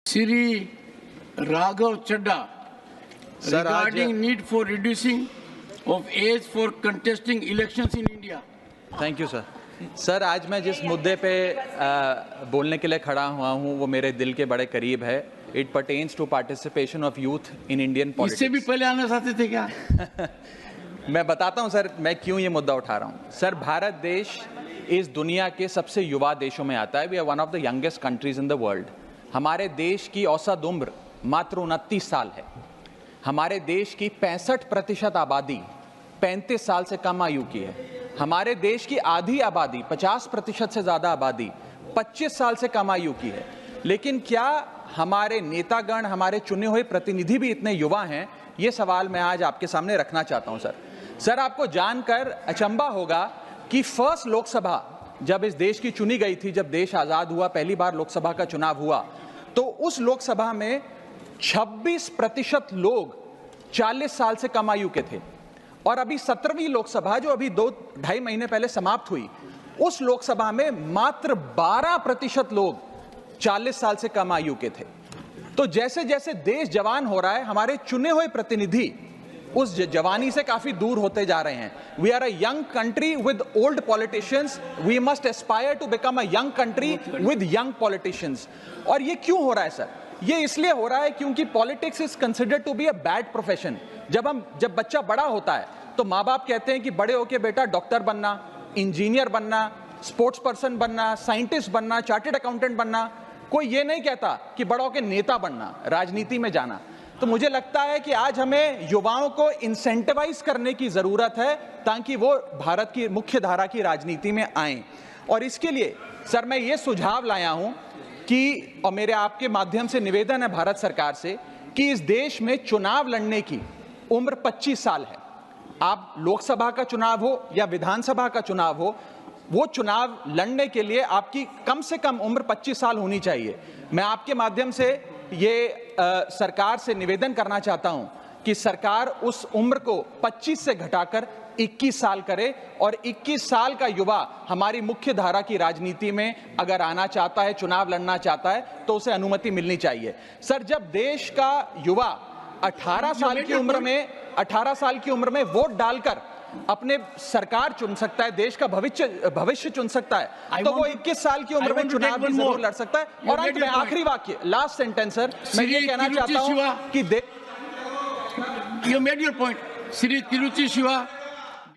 Sri Raghav Chadda regarding need for reducing of age for contesting elections in India. Thank you sir. Sir, आज मैं जिस मुद्दे पे बोलने के लिए खड़ा हुआ हूँ वो मेरे दिल के बड़े करीब है। It pertains to participation of youth in Indian politics. इससे भी पहले आना चाहते थे क्या? मैं बताता हूँ सर, मैं क्यों ये मुद्दा उठा रहा हूँ। सर, भारत देश इस दुनिया के सबसे युवा देशों में आता है। We are one of the youngest countries in the world. हमारे देश की औसत उम्र मात्र 29 साल है। हमारे देश की 65% आबादी 35 साल से कम आयु की है। हमारे देश की आधी आबादी 50% से ज़्यादा आबादी 25 साल से कम आयु की है। लेकिन क्या हमारे नेतागण, हमारे चुने हुए प्रतिनिधि भी इतने युवा हैं? ये सवाल मैं आज आपके सामने रखना चाहता हूं। सर, आपको जानकर अचंभा होगा कि फर्स्ट लोकसभा जब इस देश की चुनी गई थी, जब देश आज़ाद हुआ, पहली बार लोकसभा का चुनाव हुआ, तो उस लोकसभा में 26% लोग 40 साल से कम आयु के थे। और अभी 17वीं लोकसभा जो अभी 2-2.5 महीने पहले समाप्त हुई, उस लोकसभा में मात्र 12% लोग 40 साल से कम आयु के थे। तो जैसे जैसे देश जवान हो रहा है, हमारे चुने हुए प्रतिनिधि उस जवानी से काफी दूर होते जा रहे हैं। We are a young country with old politicians. We must aspire to become a young country with young politicians. और ये क्यों हो रहा है सर? ये इसलिए हो रहा है क्योंकि politics is considered to be a bad profession. जब बच्चा बड़ा होता है तो माँ बाप कहते हैं कि बड़े होके बेटा डॉक्टर बनना, इंजीनियर बनना, स्पोर्ट्स पर्सन बनना, साइंटिस्ट बनना, चार्टर्ड अकाउंटेंट बनना। कोई ये नहीं कहता कि बड़ा होके नेता बनना, राजनीति में जाना। तो मुझे लगता है कि आज हमें युवाओं को इंसेंटिवाइज करने की जरूरत है ताकि वो भारत की मुख्य धारा की राजनीति में आएं। और इसके लिए सर मैं ये सुझाव लाया हूं कि, और मेरे आपके माध्यम से निवेदन है भारत सरकार से, कि इस देश में चुनाव लड़ने की उम्र 25 साल है। आप लोकसभा का चुनाव हो या विधानसभा का चुनाव हो, वो चुनाव लड़ने के लिए आपकी कम से कम उम्र 25 साल होनी चाहिए। मैं आपके माध्यम से ये सरकार से निवेदन करना चाहता हूं कि सरकार उस उम्र को 25 से घटाकर 21 साल करे और 21 साल का युवा हमारी मुख्य धारा की राजनीति में अगर आना चाहता है, चुनाव लड़ना चाहता है, तो उसे अनुमति मिलनी चाहिए। सर, जब देश का युवा 18 साल की उम्र में वोट डालकर अपने सरकार चुन सकता है, देश का भविष्य चुन सकता है, तो वो 21 साल की उम्र में चुनाव भी जरूर लड़ सकता है। और अंत में आखिरी वाक्य, लास्ट सेंटेंस सर, मैं ये कहना चाहता हूं कि You made your point. Sri Tiruchi Shiva